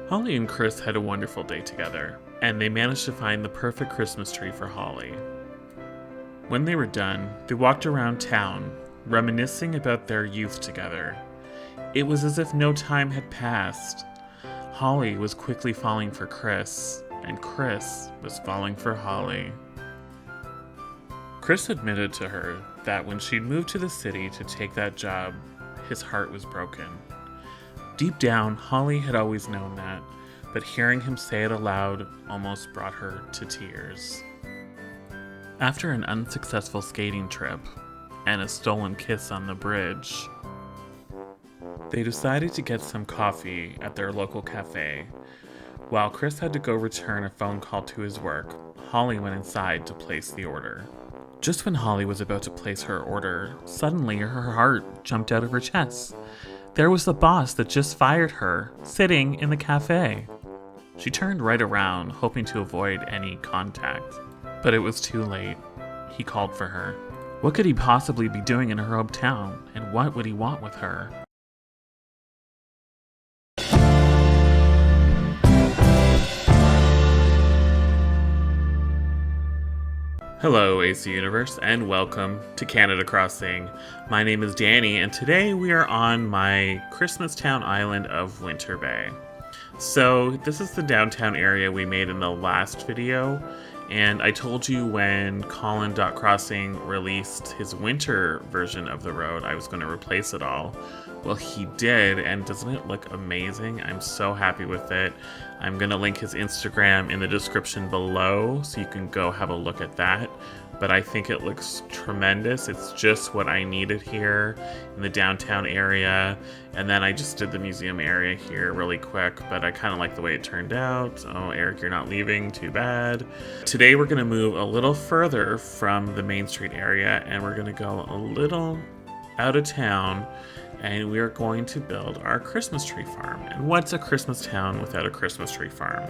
Holly and Chris had a wonderful day together, and they managed to find the perfect Christmas tree for Holly. When they were done, they walked around town, reminiscing about their youth together. It was as if no time had passed. Holly was quickly falling for Chris, and Chris was falling for Holly. Chris admitted to her that when she'd moved to the city to take that job, his heart was broken. Deep down, Holly had always known that, but hearing him say it aloud almost brought her to tears. After an unsuccessful skating trip and a stolen kiss on the bridge, they decided to get some coffee at their local cafe. While Chris had to go return a phone call to his work, Holly went inside to place the order. Just when Holly was about to place her order, suddenly her heart jumped out of her chest. There was the boss that just fired her, sitting in the cafe. She turned right around, hoping to avoid any contact. But it was too late. He called for her. What could he possibly be doing in her hometown, and what would he want with her? Hello, AC Universe, and welcome to Canada Crossing. My name is Danny, and today we are on my Christmas town island of Winter Bay. So, this is the downtown area we made in the last video, and I told you when Colin.Crossing released his winter version of the road, I was going to replace it all. Well, he did, and doesn't it look amazing? I'm so happy with it. I'm going to link his Instagram in the description below, so you can go have a look at that. But I think it looks tremendous. It's just what I needed here in the downtown area. And then I just did the museum area here really quick, but I kind of like the way it turned out. Oh, Eric, you're not leaving. Too bad. Today we're going to move a little further from the Main Street area, and we're going to go a little out of town, and we are going to build our Christmas tree farm. And what's a Christmas town without a Christmas tree farm?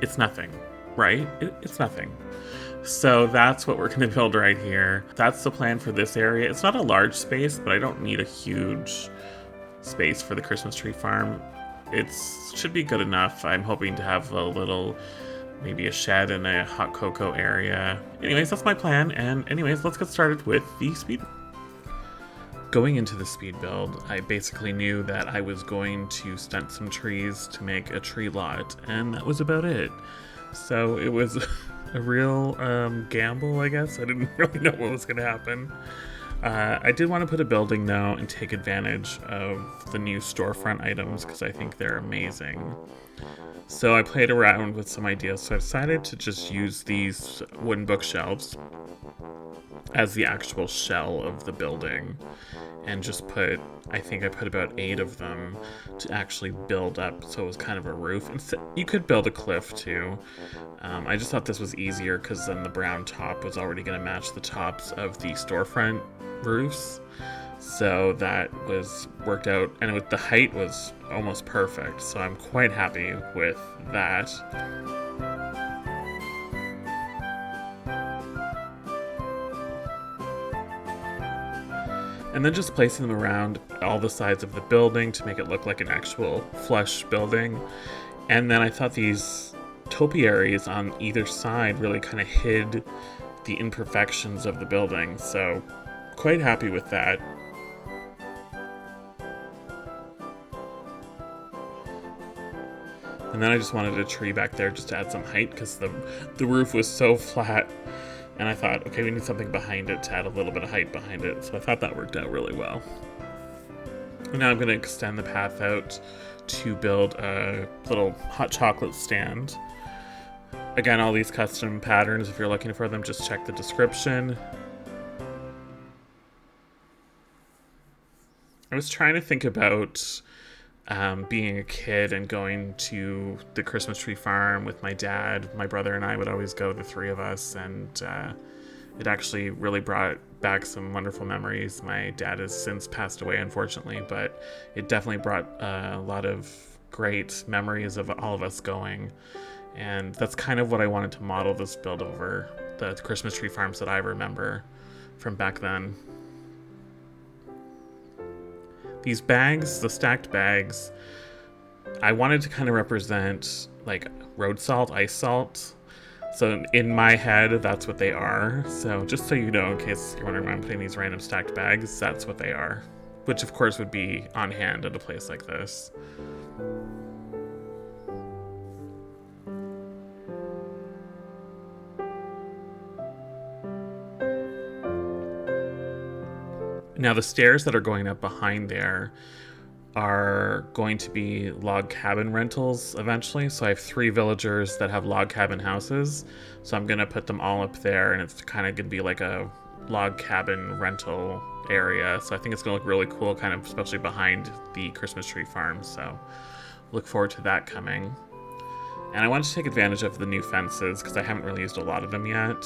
It's nothing, right? It's nothing. So that's what we're going to build right here. That's the plan for this area. It's not a large space, but I don't need a huge space for the Christmas tree farm. It should be good enough. I'm hoping to have a little, maybe a shed and a hot cocoa area. Anyways, that's my plan. And anyways, let's get started with the speed. Going into the speed build, I basically knew that I was going to stunt some trees to make a tree lot, and that was about it. So it was a real gamble, I guess. I didn't really know what was going to happen. I did want to put a building, though, and take advantage of the new storefront items, because I think they're amazing. So I played around with some ideas, so I decided to just use these wooden bookshelves as the actual shell of the building, and just I think I put about 8 of them to actually build up, so it was kind of a roof. And so you could build a cliff too. I just thought this was easier because then the brown top was already going to match the tops of the storefront roofs, so that was worked out, and the height was almost perfect, so I'm quite happy with that. And then just placing them around all the sides of the building to make it look like an actual flush building. And then I thought these topiaries on either side really kind of hid the imperfections of the building. So quite happy with that. And then I just wanted a tree back there just to add some height because the roof was so flat. And I thought, okay, we need something behind it to add a little bit of height behind it. So I thought that worked out really well. And now I'm going to extend the path out to build a little hot chocolate stand. Again, all these custom patterns, if you're looking for them, just check the description. I was trying to think about being a kid and going to the Christmas tree farm with my dad. My brother and I would always go, the 3 of us, and it actually really brought back some wonderful memories. My dad has since passed away, unfortunately, but it definitely brought a lot of great memories of all of us going, and that's kind of what I wanted to model this build over, the Christmas tree farms that I remember from back then. These bags, the stacked bags, I wanted to kind of represent like road salt, ice salt. So in my head, that's what they are. So just so you know, in case you're wondering why I'm putting these random stacked bags, that's what they are. Which of course would be on hand at a place like this. Now the stairs that are going up behind there are going to be log cabin rentals eventually. So I have 3 villagers that have log cabin houses. So I'm gonna put them all up there, and it's kind of gonna be like a log cabin rental area. So I think it's gonna look really cool, kind of especially behind the Christmas tree farm. So look forward to that coming. And I wanted to take advantage of the new fences because I haven't really used a lot of them yet.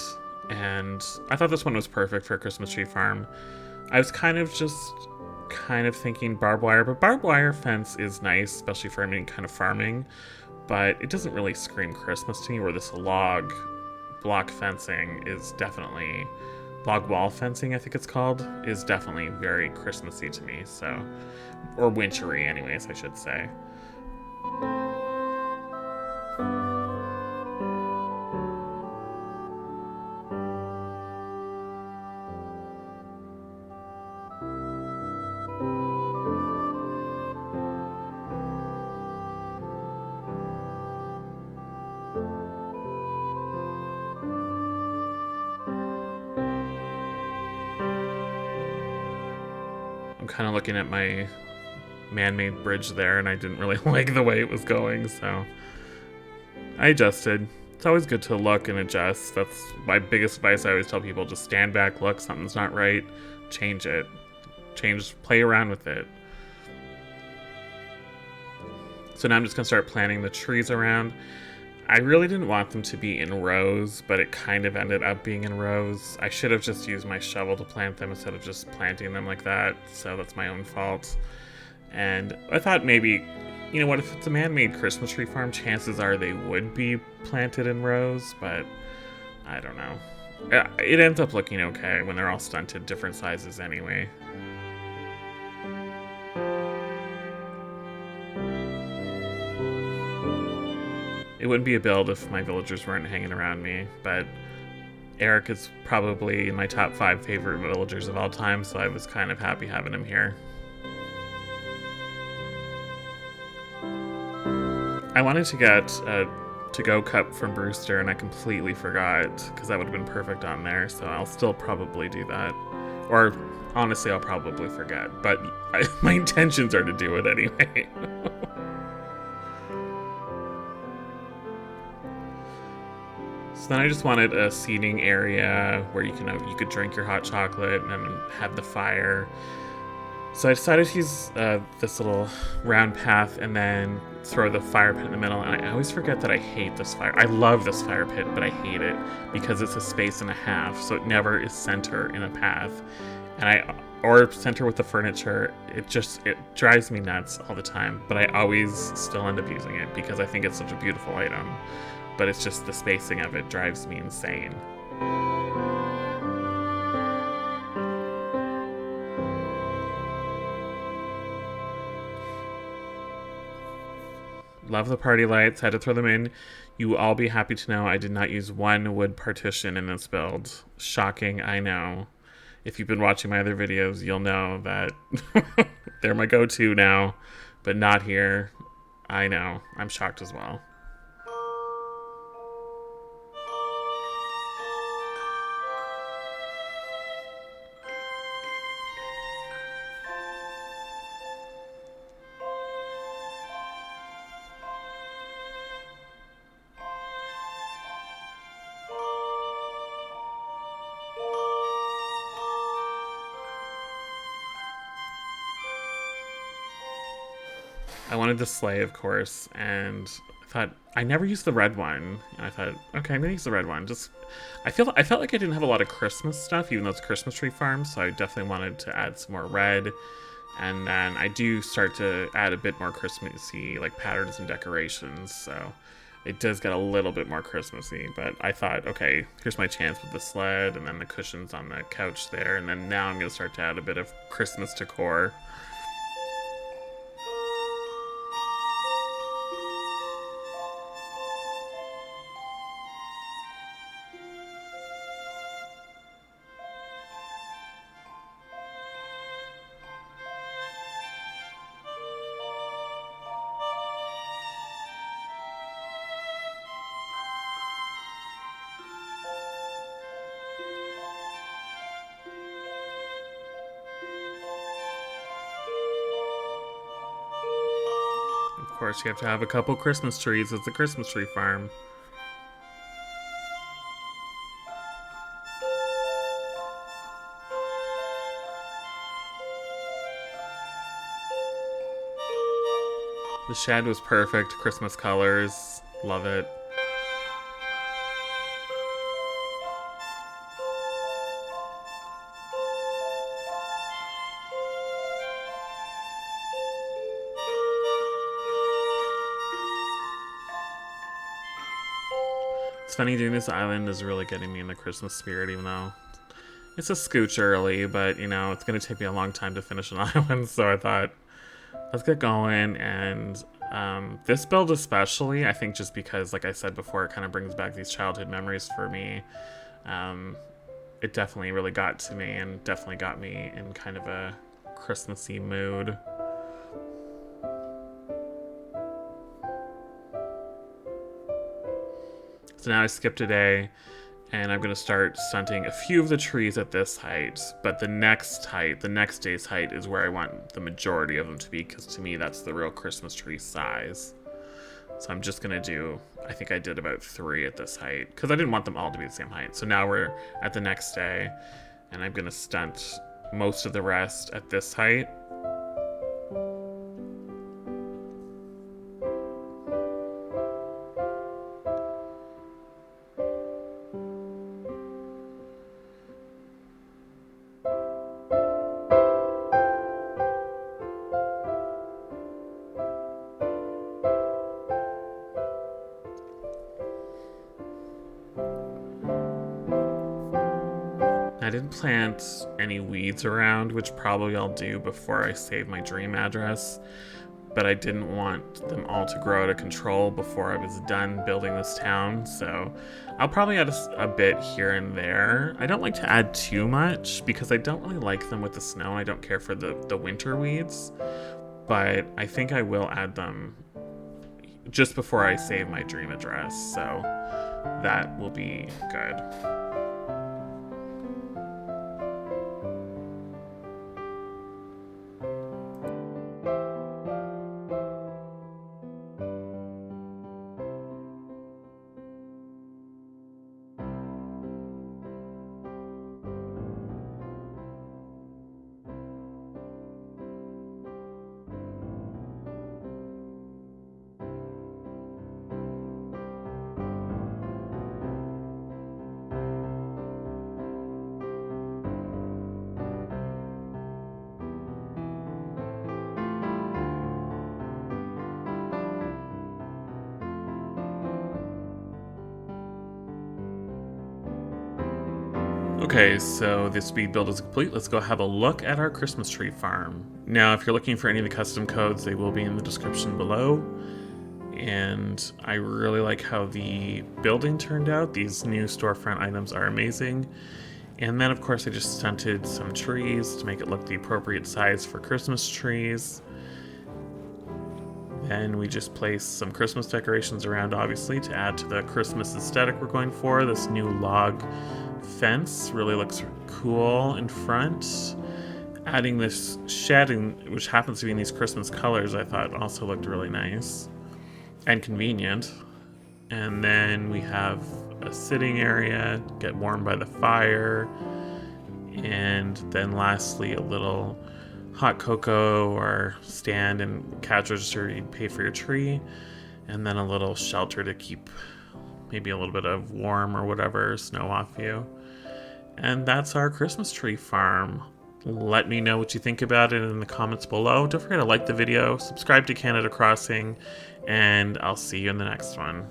And I thought this one was perfect for a Christmas tree farm. I was kind of thinking barbed wire, but barbed wire fence is nice, especially for any kind of farming, but it doesn't really scream Christmas to me, where this log block fencing is definitely, log wall fencing I think it's called, is definitely very Christmassy to me, so, or wintry anyways, I should say. I'm kind of looking at my man-made bridge there, and I didn't really like the way it was going, so I adjusted. It's always good to look and adjust. That's my biggest advice. I always tell people, just stand back, look, something's not right, change it. Play around with it. So now I'm just gonna start planting the trees around. I really didn't want them to be in rows, but it kind of ended up being in rows. I should have just used my shovel to plant them instead of just planting them like that, so that's my own fault. And I thought maybe, you know what, if it's a man-made Christmas tree farm, chances are they would be planted in rows, but I don't know. It ends up looking okay when they're all stunted, different sizes anyway. It wouldn't be a build if my villagers weren't hanging around me, but Eric is probably in my top 5 favorite villagers of all time, so I was kind of happy having him here. I wanted to get a to-go cup from Brewster, and I completely forgot, because that would have been perfect on there, so I'll still probably do that. Or, honestly, I'll probably forget, but my intentions are to do it anyway. So then I just wanted a seating area where you could drink your hot chocolate and then have the fire. So I decided to use this little round path and then throw the fire pit in the middle. And I always forget that I hate this fire. I love this fire pit, but I hate it because it's a space and a half, so it never is center in a path. Or center with the furniture. It drives me nuts all the time, but I always still end up using it because I think it's such a beautiful item. But it's just the spacing of it drives me insane. Love the party lights, had to throw them in. You will all be happy to know I did not use one wood partition in this build. Shocking, I know. If you've been watching my other videos, you'll know that they're my go-to now, but not here. I know, I'm shocked as well. I wanted the sleigh, of course, and I thought I never used the red one. And I thought, okay, I'm gonna use the red one. I felt like I didn't have a lot of Christmas stuff, even though it's Christmas tree farm. So I definitely wanted to add some more red, and then I do start to add a bit more Christmassy like patterns and decorations. So it does get a little bit more Christmassy. But I thought, okay, here's my chance with the sled, and then the cushions on the couch there, and then now I'm gonna start to add a bit of Christmas decor. course, you have to have a couple Christmas trees. It's a Christmas tree farm. The shed was perfect. Christmas colors. Love it. It's funny, doing this island is really getting me in the Christmas spirit, even though it's a scooch early, but, you know, it's going to take me a long time to finish an island, so I thought, let's get going. And this build especially, I think just because, like I said before, it kind of brings back these childhood memories for me. It definitely really got to me and definitely got me in kind of a Christmassy mood. So now I skipped a day, and I'm going to start stunting a few of the trees at this height, but the next day's height, is where I want the majority of them to be, because to me that's the real Christmas tree size. So I'm just going to do, I think I did about 3 at this height, because I didn't want them all to be the same height. So now we're at the next day, and I'm going to stunt most of the rest at this height. I didn't plant any weeds around, which probably I'll do before I save my dream address, but I didn't want them all to grow out of control before I was done building this town, so I'll probably add a bit here and there. I don't like to add too much because I don't really like them with the snow, and I don't care for the winter weeds, but I think I will add them just before I save my dream address, so that will be good. Okay, so the speed build is complete. Let's go have a look at our Christmas tree farm. Now, if you're looking for any of the custom codes, they will be in the description below. And I really like how the building turned out. These new storefront items are amazing. And then, of course, I just stunted some trees to make it look the appropriate size for Christmas trees. Then we just placed some Christmas decorations around, obviously, to add to the Christmas aesthetic we're going for. This new log fence really looks cool in front. Adding this shed, which happens to be in these Christmas colors, I thought also looked really nice and convenient. And then we have a sitting area, get warm by the fire. And then lastly, a little hot cocoa or stand and cash register you'd pay for your tree. And then a little shelter to keep maybe a little bit of warm or whatever snow off you. And that's our Christmas tree farm. Let me know what you think about it in the comments below. Don't forget to like the video, subscribe to Canada Crossing, and I'll see you in the next one.